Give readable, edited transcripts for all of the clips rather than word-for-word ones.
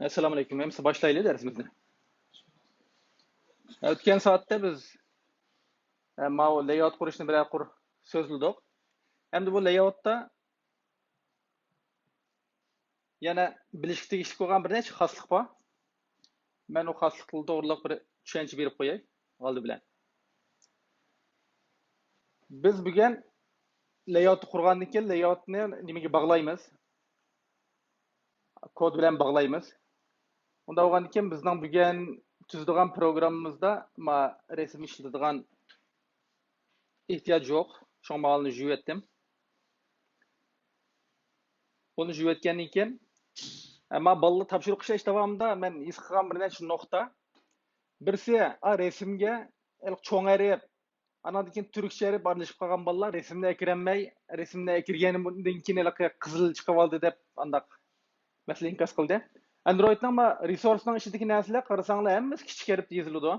Assalomu alaykum. Endi boshlaylik darsimizni. O'tgan soatda biz mau layout qurishni bir qur so'zladik. Endi bu layoutda yana bilishga tegishli bo'lgan bir necha xoslik bor. Men u xosliklarni to'g'riliq bir tushuncha berib qo'yay oldi bilan. Biz bugun layoutni qurgandan keyin layoutni nimaga bog'laymiz? Kod bilan bog'laymiz. Unda bo'lgandan keyin bizning bugun tuzadigan programmamizda resim ishlatadigan ehtiyoj yo'q. Şu malını jüv etdim. Onu jüv etkendan keyin ama ballı tapşırık işleş davamında men his qilgan bir necha nuqta. Birisi resimga cho'ng erib, anadan keyin turkcha erib aralashib qolgan bolalar resimni ekranmay, resimni ekirganidan keyin qizil chiqib oldi deb andaq masala inkos qildi. Androidning resursning ichidagi narsalar qarasanglar hammasi kichik erib yoziladi.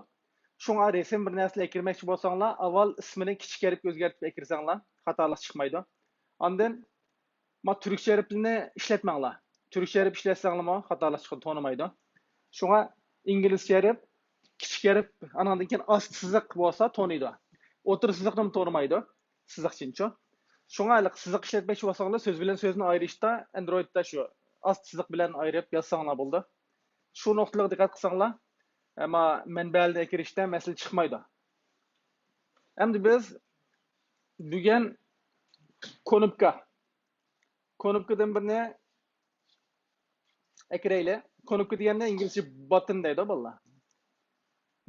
Shunga resim bir narsa ekirmoqchi bo'lsanglar, avval ismini kichik erib o'zgartirib ekirsanglar, xatolik chiqmaydi. Ondan Türkçe eribni ishlatmanglar. Türkçe erib ishlatsanglar xatolik chiqib to'namaydi. Shunga inglizcha erib, kichik erib, andan keyin ost siziq bo'lsa to'naydi. O'tir siziqni to'namaydi. Siziqchinchi. Shunga siziq ishlatmoqchi bo'lsanglar, so'z bilan so'zni ayirishda Androidda shu ost siziq bilan ayirib yozsanglar bo'ldi. Shu nuqtalarga diqqat qilsanglar, ama manbalarga kirishda masala chiqmaydi. Endi biz bugun konupkadan birini ekirayli. Konupka deganda inglizcha button deydi bolalar.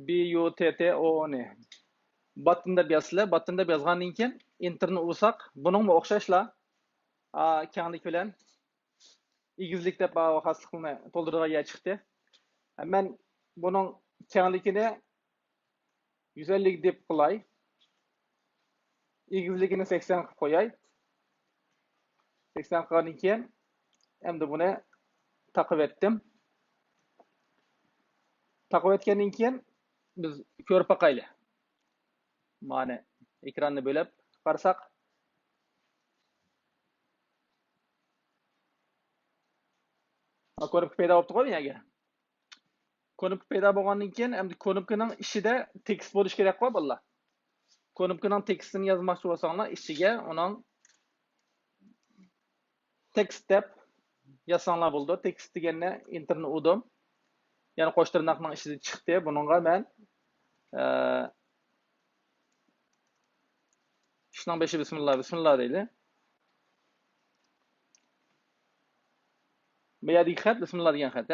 B-U-T-T-O-N. Button deb yozsizlar. Button deb yozgandan keyin enterni ursak, buningga o'xshashlar kenglik bilan egizlik deb xoslikni to'ldiradigan chiqdi. Men buning kengligini 150 deb qilay. Egizligini 80 qilib qo'yay. 80 qilgandan keyin endi buni taqib etdim. Taqib etgandan keyin biz ko'rib boqaylik. Mana ekranni bo'lib qarasak, konupka paydo bo'libdi qo'y nega. Konupka paydo bo'lgandan keyin endi konupkaning ichida tekst bo'lish kerak qo'y bolalar. Konupkaning tekstini yozmoqchi bo'lsanglar, ichiga uning text deb yozsanglar bo'ldi. Text deganni enterni urdim. Yani qo'sh tirnoqning ichida chiqdi. Buningga men ishning beshi bismillah deydi. Bu yerdagi xat bismillah degan xat.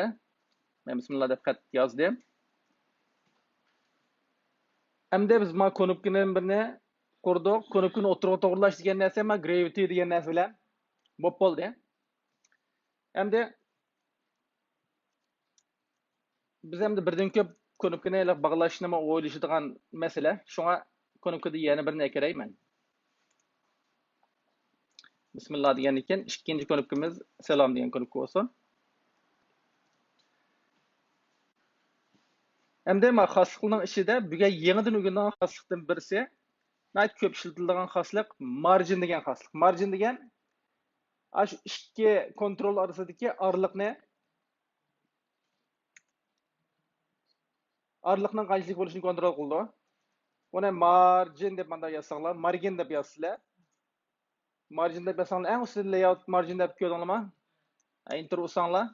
Men bismillah deb xat yozdim. Endi biz ma konupkaning birini qurdik. Konupkani o'tirg'i to'g'rilash degan narsa gravity degan narsa bilan bo'lib qoldi. Endi biz endi birdan ko'p konupkani bog'lashni o'ylashadigan masala. Shunga konupkada yana birini ekirayman. Bismillah degandan keyin ikkinchi konupkamiz salom degan konupka bo'lsin. Endi xoslikning ichida bugun yangidan o'rgangan xoslikdan birisi ko'p ishlatiladigan xoslik margin degan xoslik. Margin degan shu ikki kontrol orasidagi orliqning qanchalik bo'lishini kontrol qildi. Buni margin deb manda yozsanglar, margin deb yozsizlar. Margin deb yozsanglar, eng ustida layout margin deb ko'rdinglarmi? Enter ursanglar,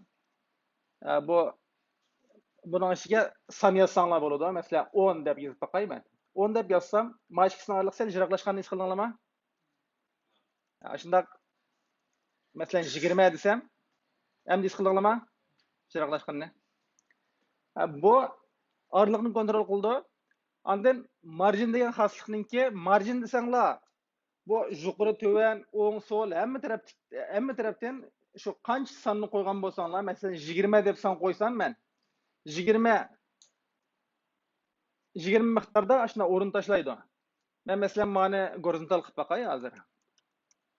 buning ichiga son yozsanglar bo'ladi. Masalan, 10 deb yozib boqayman. 10 deb yozsam, mashqning orliqsi jiroqlashganini his qildinglarmi? Shunday masalan 20 desam, endi his qildinglarmi? Jiroqlashganini. Bu orliqni kontrol qildi. Ondan margin degan xoslikninki margin desanglar, bu yuqori, to'van, o'ng, so'l hamma tarafdan shu qancha sonni qo'ygan bo'lsanglar, masalan 20 deb son qo'ysam men 20 miqdorda shuna o'rin tashlaydi. Men masalan mana gorizontal qilib boqay hozir.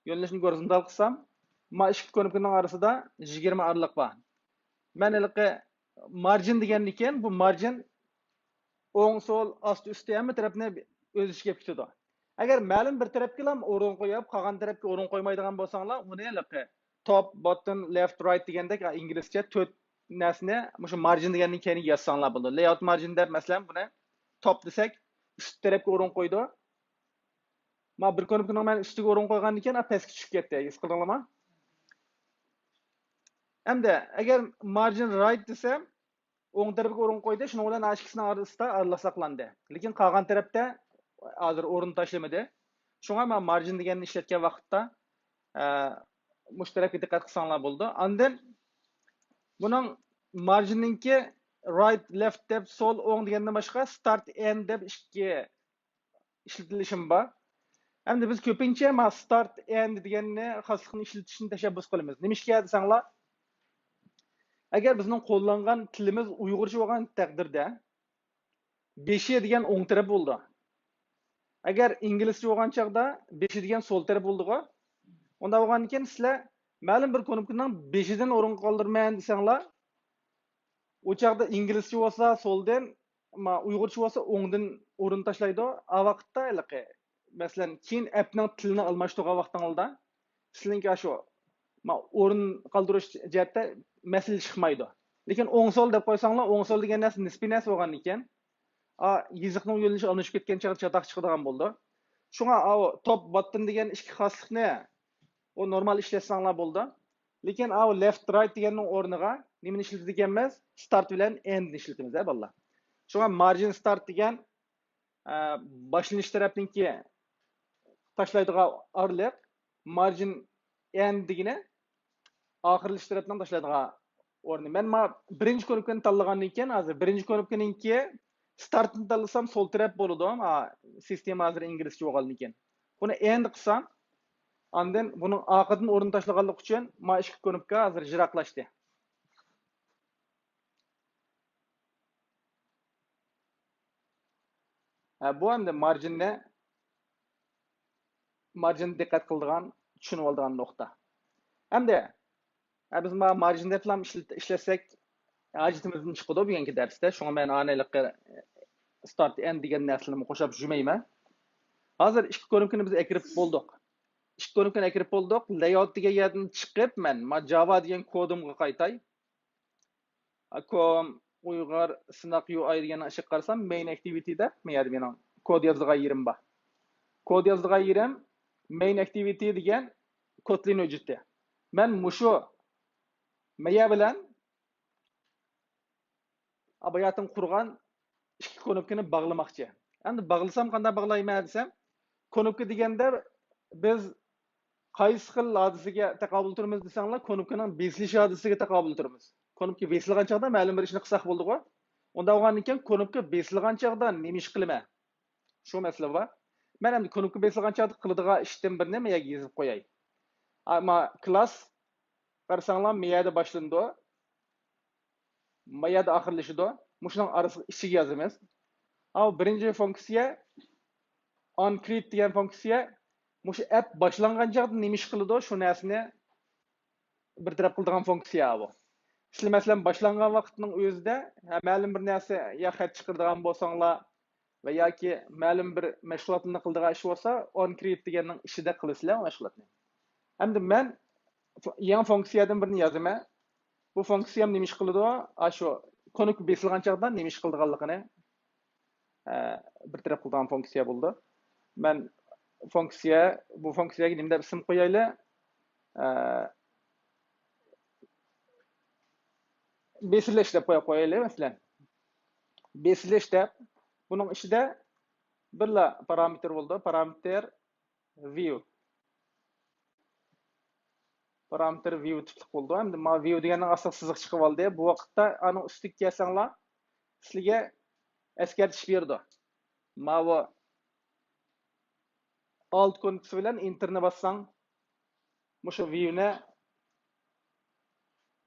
Yo'nalishni gorizontal qilsam, mana ikki konupkaning orasida 20 orliq bor. Men margin degandan keyin bu margin o'ng, so'l, osti, usti hamma tarafni o'z ichiga tutadi. Agar ma'lum bir tarafga ham o'rin qo'yib, qolgan tarafga o'rin qo'ymaydigan bo'lsanglar, uni top, bottom, left, right degandek inglizcha 4 näsini muşu margin degandan keyin yazsanlar bo'ladi. Layout margin deb masalan buni top desak, üst tarafga o'rin qo'ydi. Ma bir konipning men ustiga o'rin qo'ygandan keyin pastga tushib ketdi. His qildinglarmi? Endi agar margin right desam, o'ng tarafga o'rin qo'ydi, shuning bilan ikkisini orasida araliq saqlandi. Lekin qolgan tarafda hozir o'rin tashlamadi. Shunga men margin deganni ishlatgan vaqtda mush tarafga diqqat qilsanglar bo'ldi. Ondan buning marginninki right, left deb sol, o'ng degandan boshqa start, end deb ikki ishlatilishi bor. Endi biz ko'pincha ma start, end deganni xoslikni ishlatishni tashabbus qilamiz. Nimishga desanglar, agar bizning qo'llangan tilimiz Uyg'urcha bo'lgan taqdirda 5 degan o'ng taraf bo'ldi. Agar inglizcha bo'lgan chaqda 5 degan sol taraf bo'ldi-ku. Unda bo'lgandan keyin sizlar ma'lum bir konipning 5 dan o'rin qoldirmayman desanglar, o chaqda inglizcha bo'lsa soldan, ma Uyg'urcha bo'lsa o'ngdan o'rin tashlaydi. A vaqtda masalan, keyin appning tilini almashtirgan vaqtingizda sizlarga shu ma o'rin qoldirish jihatda masala chiqmaydi. Lekin o'ng sol deb qo'ysanglar, o'ng sol degan narsa nisbiy narsa bo'lgan ekan, yiziqning yo'linishi almashib ketgan chaqda chatoq chiqadigan bo'ldi. Shunga top bottom degan ikki xoslikni o normal ishlatsanglar bo'ldi. Lekin left right deganning o'rniga nimani ishlatib ekanmiz? Start bilan end ishlatamiz, bolalar. Shunga margin start degan boshlanish tarafniki tashlaydigan orliq, margin end degani oxirlash tarafdan tashlaydigan o'rni. Men birinchi konipkani tanlagandan keyin hozir birinchi konipkaninki startni tanlasam sol taraf bo'ladi. Sistema hozir inglizcha bo'lgandan keyin. Buni end qilsam, ondan buning oqidan o'rin tashlaganlik uchun ma ikki konipka hozir jiroqlashdi. Bu endi margin diqqat qiladigan, tushunib oladigan nuqta. Endi biz marginda falan ishlasak ajitimizdan chiqadi bugungi darsda. Shunga men aniqlikqa start end degan narsalarni qo'shib жүрмейman. Hozir ikki konipkani biz akirib bo'ldik. Ikki konipkani akirib bo'ldik. Layout degan yerdan chiqib men Java degan kodimga qaytay. Kom Uyg'ur Sinaq UI deganni ishga qarasam main activity deb mening kod yozilgan yerim bor. Kod yozilgan yerim main activity degan Kotlin hujjati. Men mushu Maya bilan abayatın qurgan ikki konipkani bog'lamoqchi. Endi bog'lasam qanday bog'layman desam, konipka deganda biz qaysi xil hodisaga taqobil turamiz desanglar, konipkaning besilish hodisasiga taqobil turamiz. Konipka besilgan chaqda ma'lum bir ishni qilsak bo'ldi-ku. Unda bo'lgandan keyin konipka besilgan chaqda nima ish qilaman? Shu masala bor. Men endi konipka besilgan chaqda qiladigan ishdan birini meyaga yozib qo'yay. Ama class qarasanglar meyada boshlandi. Mayada oxirlashidi. Mushuning orasiga ichiga yozamiz. Birinchi funksiya onCreate degan funksiya mushu app boshlangan chaqda nima ish qiladi, shu narsani bir taraf qiladigan funksiya bu. Sizlar masalan boshlangan vaqtning o'zida ma'lum bir narsa ya xat chiqaradigan bo'lsanglar va yoki ma'lum bir mashg'ulotni qiladigan ish bo'lsa, onCreate deganning ishida qilasizlar mashg'ulotni. Endi men yangi funksiyadan birini yozaman. Bu funksiyam nima ish qiladi? Shu konipka besilgan chaqda nima ish qiladiganligini bir taraf qiladigan funksiya bo'ldi. Men bu funksiyaga nima deb ism qo'yaylik? Besilish deb qo'yaylik masalan. Besilish deb buning ichida birla parametr bo'ldi. Parametr view. Parametr view tiplik bo'ldi. Endi ma view deganning asl siziq chiqib oldi. Bu vaqtda ani ustiga kelsanglar, sizlarga eskartish berdi. Ma bu alt konipkasi bilan enterni bassang, mushu viewni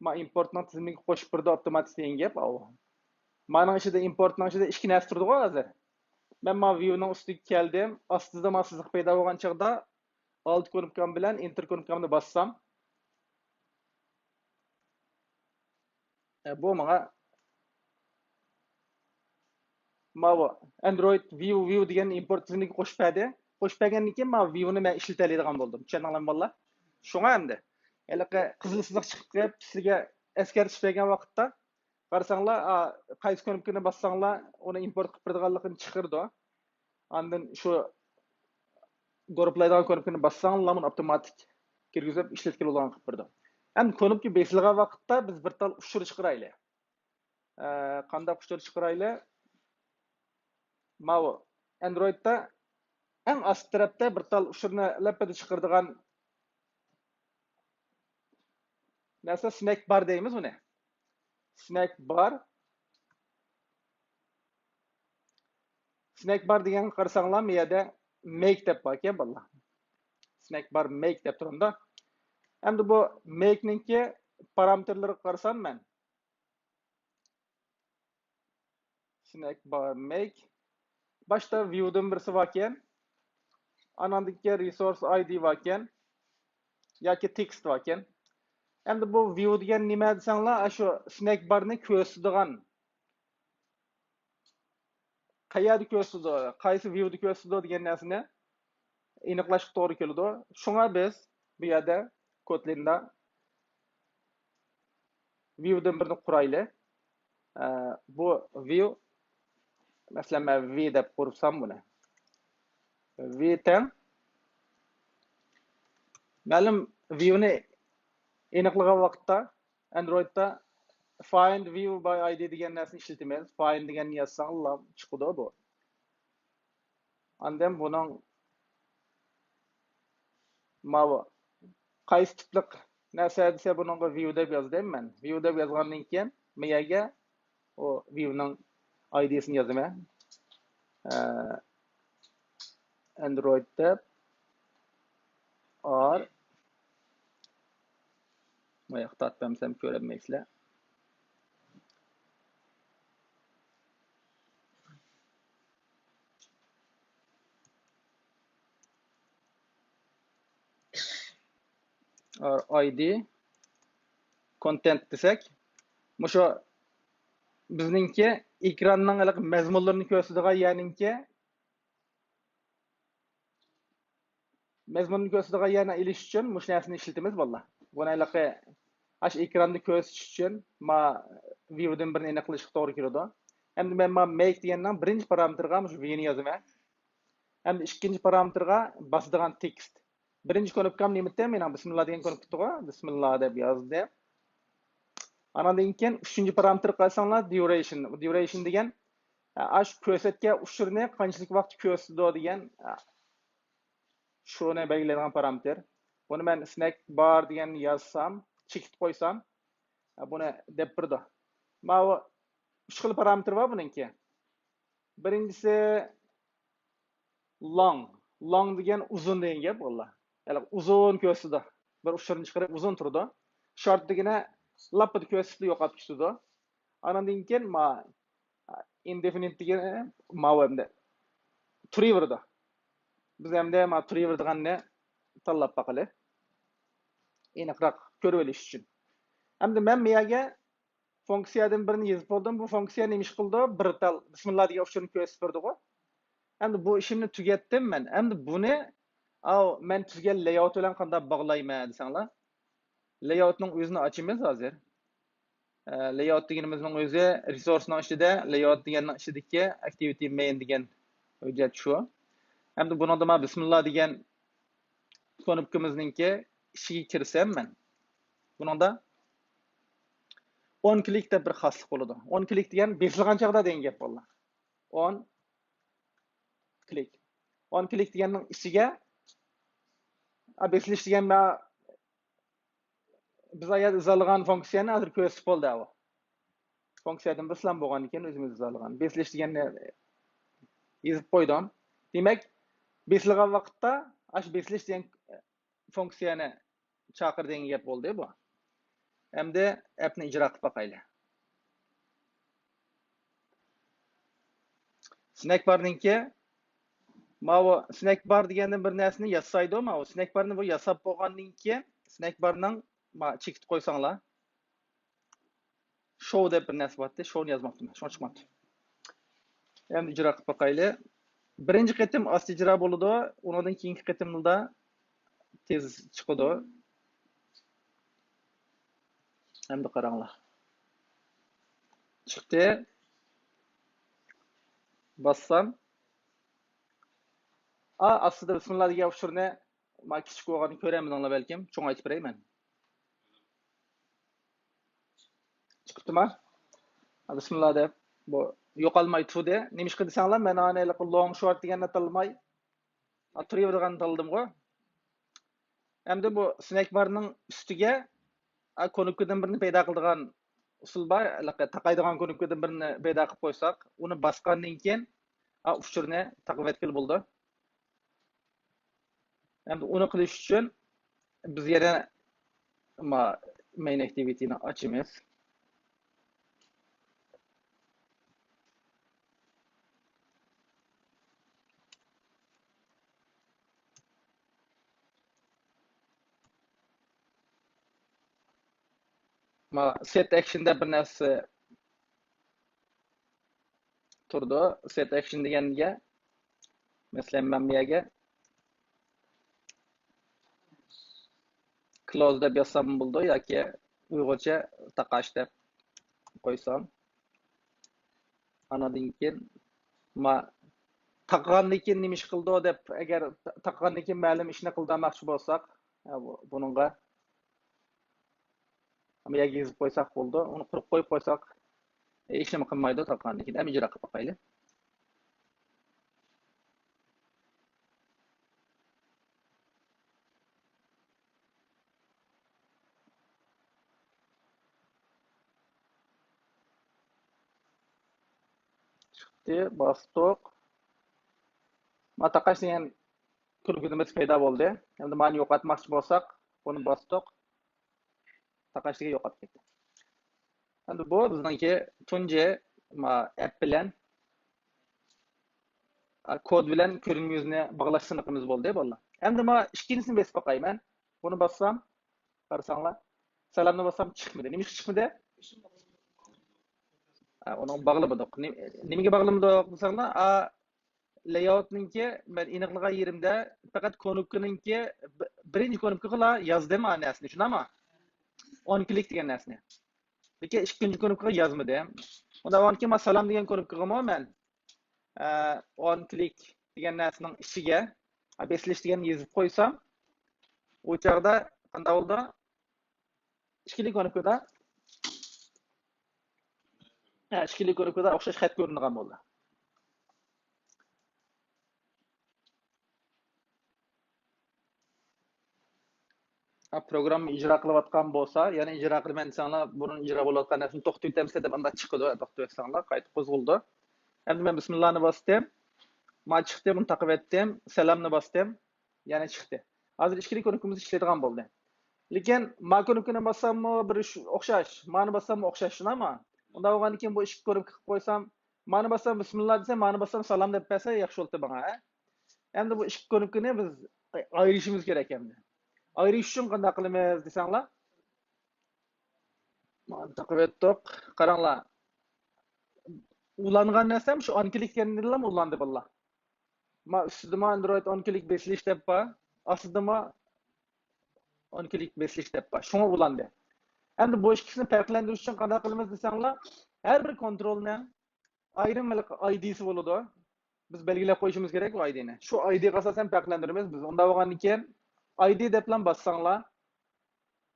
ma importning tizimiga qo'shib birda avtomatik degan gap. Mening ichida importning ichida ikki narsa turdi-ku hozir. Men ma viewning ustiga keldim, ostida ma siziq paydo bo'lgan chaqda alt konipkam bilan enter konipkamni bassam, bu bu Android view degan import tizimiga qo'shib berdi. Qo'shib bergandan keyin men viewni men ishlatadigan bo'ldim. Tushundinglarmi bolalar? Shunga endi qizil siziq chiqib kelib, sizga eskertish bergan vaqtda qarasanglar, qaysi knopkani bassanglar, uni import qilib berganligini chiqirdi. Andan shu gruplaydigan knopkani bassanglar, uni avtomatik kirgizib ishlatgan bo'lgan qilib berdi. Ham knopka besilgan vaqtda biz bir tal ushur chiqaraylik. Qanday ushur chiqaraylik? Mana Androidda eng ast tarafda bir tal ushurni lapada chiqaradigan narsa snack bar deymiz uni. Snack bar. Snack bar degan qarasanglar, bu yerda make deb bor ekan bolalar. Snack bar make deb turibdi. Endi bu make ninki parametrlariga qarasam men. Snack bar make. Başta view'dan birisi var ekan. Anandaki resource ID var ekan. Yoki text var ekan. Endi bu view degan nima desanglar, shu snack barni ko'rsatadigan. Qayerda ko'rsatadi, qaysi view'da ko'rsatadi degan narsani aniqlashga to'g'ri keladi. Shunga biz bu yerda Kotlinda view'dan birini quraylik. Bu view masalan men v deb qursam buni. V teng ma'lum view'ni aniqlagan vaqtda Androidda find view by ID degan narsani ishlatamiz. Find degan yazsanglar chiqadi bu. Andan buning mana qaysi tipliq narsa desa buningga view deb yozdim men. View deb yozgandan keyin miyaga o view'ning ID'sini yozaman. Android deb or mayaqta atmamsam ko'rolmaysizlar. Or ID content desek, musho bizningki ekranning mazmunlarini ko'rsatadigan, ya'ninki mazmunni ko'rsatadigan yana ilish uchun mush narsani ishlatamiz bolalar. Buni iliqi ash ekranda ko'rsatish uchun ma view'dan birini aniqlashga to'g'ri keladi. Endi men make degandan birinchi parametrga mush v'ni yozaman. Endi ikkinchi parametrga bosadigan text. Birinchi knopkam nima deb men bismillah degan knopka bismillah deb yozdim. Andan keyin uchinchi parametr qo'ysanglar duration. Duration degan ash ko'rsatgan ushurni qanchalik vaqt ko'rsatadi degan shuni belgilaydigan parametr. Buni men snack bar degan yozsam, chekit qo'ysam, buni deb birdi. Mana 3 xil parametr bor buningki. Birinchisi long. Long degan uzun degan gap bolalar. Ya'ni uzun ko'rsatadi. Bir ushurni chiqarib uzun turdi. Short degani lapida ko'rsatdi, yo'qolib ketdi. Andan keyin ma indefinite degani ma'lumda turaverdi. Biz hamda ma turaverdiganni tanlab baqili. Aniqroq ko'rib olish uchun. Hamda men miyaga funksiyadan birini yozib oldim. Bu funksiya nima ish qildi? Bir tal bismillah degan ushurni ko'rsatib berdi-ku. Endi bu ishimni tugatdim men. Endi buni men tuzgan layout bilan qanday bog'layman desanglar. Layoutning o'zini ochamiz hozir. Layout deganimizning o'zi resourcening ichida layout deganning ichidagi activity main degan hujjat shu. Endi buni da men bismillah degan knopkamizningki ishiga kirsam men. Buningda 10 klik deb bir xoslik bo'ladi. 10 klik degan besilgan chaqda degan gap bo'ladi. 10 klik. 10 klik deganning ichiga besilish degan biz ayat izalagan funksiyani hozir ko'rsatib bo'ldi bu. Funksiyadan bislan bo'lgan ekan o'zimiz izalagan. Besilish deganni yozib qo'ydim. Demak, besilgan vaqtda ash besilish degan funksiyani chaqir degan gap bo'ldi bu. Endi appni ijro qilib boqaylik. Snack barninki mana snack bar degandan bir narsani yasaydi, mana snack barni bu yasab bo'lgandan keyin snack barning chekit qo'ysanglar. Show deb bir narsa bor-da, showni yozmoqdim. Shuni chiqmadi. Endi ijro qilib boqaylik. Birinchi qatim osti ijro bo'ladi, undan keyingi qatimda tez chiqadi. Hem de qaranglar. Çıktı. Bassam. Aslında bismillah degan uçurni ma kichik bo'lganini ko'ramanlar balkim. Cho'ng aytib berayman. Chiqibdimi? Bismillah deb bu yo'qolmay turdi. Nimishqa desanglar, men ana long short deganni tanlamay turavergan tanladim-ku. Endi bu snack barning ustiga konukkadan birini paydo qiladigan usul bor. Taqaydigan konukkadan birini paydo qilib qo'ysak, uni bosgandan keyin uchurni taqib etgil bo'ldi. Endi uni qilish uchun biz yana main activity'ni ochamiz. Set action'da bir narsa turdi. Set action deganiga masalan men bu yerga close deb yozsam bo'ldi yoki uyg'urcha taqash deb qo'ysam. Anadan keyin taqgandan keyin nima ish qildi deb agar taqgandan keyin ma'lum ishni qildirmoqchi bo'lsak, buningga bu yerga yozib qo'ysak bo'ldi. Uni qurib qo'yib qo'ysak, hech nima qilmaydi taqgandan keyin. Ham ijro qilib boqaylik. Bastık. Taqash degan kulgimiz paydo bo'ldi. Endi mani yo'qotmoqchi bo'lsak, buni bosdik. Taqashga yo'qotib ketdi. Endi bu bizningki tunji app bilan kod bilan ko'rinma bog'lash siniqimiz bo'ldi bolalar. Endi ikkinchisini besib boqayman. Buni bossam, qarasanglar, salamni bossam chiqmadi. Nima chiqmadi? Onun bağlamadık. Nimaga bağlamadık desanglar, layoutninki men aniqlagan yerimda faqat konukninki birinchi konukkaga yozdim anasini, tushunami? 10 klik degan narsani. Lekin ikkinchi konukkaga yozmadim. Unda 10 men salam degan konukkaga men 10 klik degan narsaning ichiga beslish degan yozib qo'ysam, u chaqda qanday bo'ldi? Ikkinchi konukkaga ishkili ko'rikda o'xshash xat ko'ringan bo'ldi. Program ijro qilayotgan bo'lsa, ya'ni ijro qilman desanglar, buni ijro bo'layotgan narsani to'xtatamiz deb unda chiqdi, to'xtatsanglar, qaytib qo'zg'oldi. Endi men bismillahni bosdim. Men chiqdi, buni taqib etdim, salamni bosdim, yana chiqdi. Hozir ishkili ko'rikimiz ishlaydigan bo'ldi. Lekin men ko'rikni bossammi, bir o'xshash, meni bossammi o'xshash, tushunami? Unda bo'lgandan keyin bu ishni ko'rib qilib qo'ysam, meni bossam bismillah desam, meni bossam salom deb bersa yaxshi bo'ldi bana. Endi bu ishni ko'rikni biz ayirishimiz kerak endi. Ayirish uchun qanday qilamiz desanglar? Taqib etdik. Qaranglar. Ulangan narsam shu 10 klik deganlarmi ulandı billah. Ustida Android 10 klik beslish deb bor, ostida 10 klik beslish deb bor. Shunga ulandı. Endi bu ikkisini farqlantirish uchun qanday qilamiz desanglar, har bir kontrolni ayrim ID'si bo'ladi. Biz belgilab qo'yishimiz kerak bu ID'ni. Shu ID'ga asosan farqlantiramiz biz. Unda bo'lgandan keyin ID deb bilan bassanglar,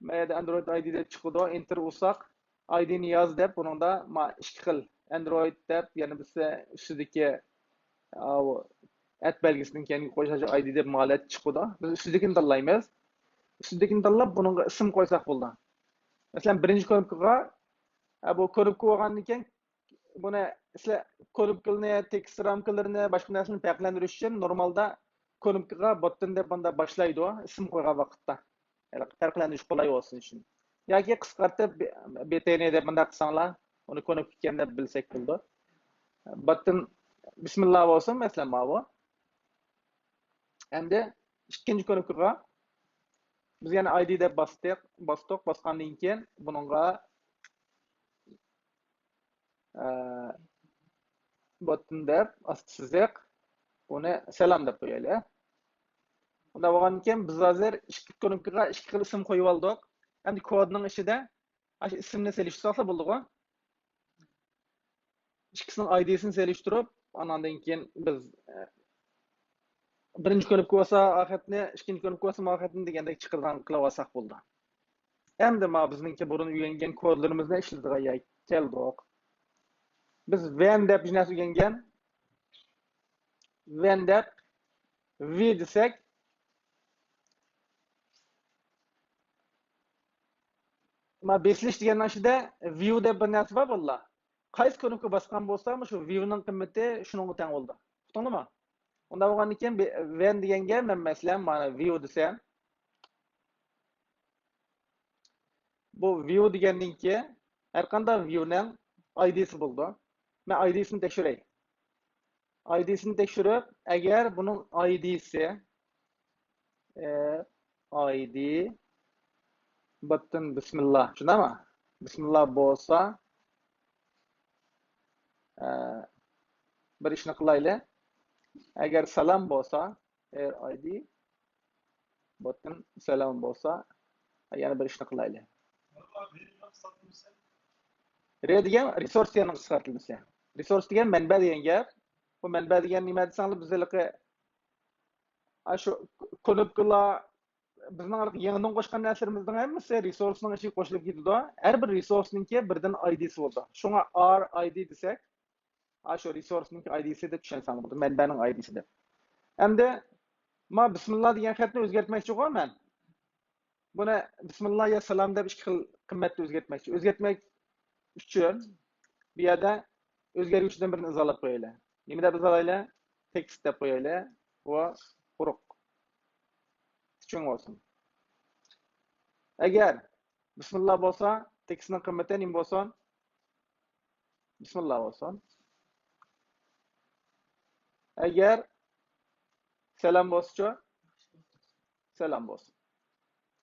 mayda Android ID deb chiqadi, enter ursak, ID'ni yoz deb buningda ikki xil Android deb, ya'ni bizda ustidagi at belgisining keyin qo'shish ID deb ma'lumot chiqadi. Biz ustidagini tanlaymiz. Ustidagini tanlab buningga ism qo'ysak bo'ldi. Masalan, birinchi ko'rikka bu ko'rikka bo'lgandan keyin buni sizlar ko'rikni, tekst ramkalarini, boshqa narsalarni farqlantirish uchun normalda ko'rikka botdan deb bunda boshlaydi, ism qo'ygan vaqtda. Yani farqlantirish qulay bo'lsin uchun. Yoki qisqartib BTN deb bunda qilsanglar, uni ko'rib ketganda bilsak bo'ldi. Botdan bismillah bo'lsin, masalan, bu. Endi ikkinchi ko'rikka biz yana ID deb bosgandan keyin buningga botdan deb astsiz uni salam deb qo'yaylik. Unda bo'lgandan keyin biz hozir ikki ko'rikka ikki xil ism qo'yib oldik. Endi kodning ichida Aş ismini seliştirsa boldy-go. İkisinin ID'sini seliştirip, anandan keyin biz birinci könüpke bolsa ahirine, ikinci könüpke bolsa ahirine degende çykyrdan kılıp alsak boldy. Endi ma bizninki burun üýengen kodlarymyzda işledik keldik. Biz when dep bir näse üýengen, when dep we desek, ma besliş diýen näşede view dep bir näse bar bolla. Kaýsy könüpke baskan bolsam şu view'nyň kıymeti şunuňa teň boldy. Tutandymy? Onda bolgan eken when diýenge men meselem mana view desem, bu view diýendinki her kanda view'nyň ID'si boldy. Men ID'sini tekşirey. ID'sini tekşirip, eger bunun ID'si ID button bismillah, şundamy? Bismillah bolsa bir işini kılaýly. Eger salam bolsa, ID button salam bolsa, ýani bir işini kılaýly. Re diýen resource diýeniň kysgartylmasy. Resource diýen menbä diýen gap. Bu menbä diýen nime diýsäňler bizleki aşo konupkala bizning arq ýeňden goşgan näslerimizden hemmesi resource'nyň içi goşulyp gitdi. Her bir resource'ningki birden ID'si boldy. Şoňa RID desek, aşo resource'ningki ID'si de düşensäň boldy. Menbäniň ID'si de. Hemde ma bismillah diýen hätni özgertmekçi goýman. Buna bismillah ya salam dep iki xil kymmatda özgertmekçi. Özgertmek üçin bir ýerde özgergüçden birini izalap goýaly. Nime dep izalayly? Tekst dep goýaly. Bu quruq. Üçin bolsun. Eger bismillah bolsa, tekstiniň kıymeti nime bolsun? Bismillah bolsun. Eger selam bolsa, selam bolsun.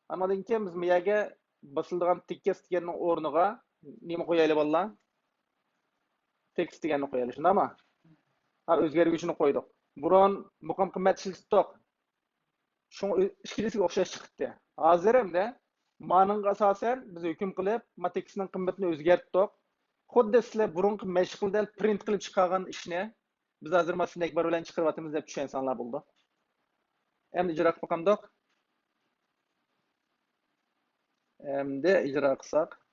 Anladın ki biz miyage basıldıgan tekst diýeniň ornuga nime goýaly bollar? Tekst diýeni goýaly, şundamy? Ha özgergüçini goýduk. Buran mukam kymmat işletdik. Şoň ikilisiga okşaş çykdy. Hazır hemde manyň asasen biz höküm kılıp, ma tekstiniň kymmatini özgertdik. Hodda sizler burunky meşguldan print kılıp çykargan işini biz hazır masynek bar bilen çykyryp atymyz dep düşünýänler boldy. Emdi ijra bakamdyk. Emdi ijra kılsak.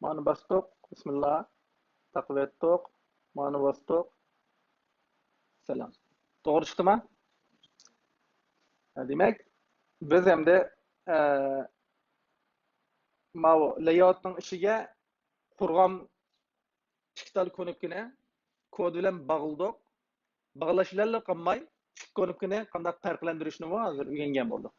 Many bastık. Bismillah. Takip etdik. Many bastık. Selam. Doğru çıkdymy? Demek biz hemde maw layout'nyň işige kurgan çıktal konupkine kod bilen bagyldyk. Baglaşylarla qanmay konupkine qanday farklandyryşny hazır öýrengen boldyk.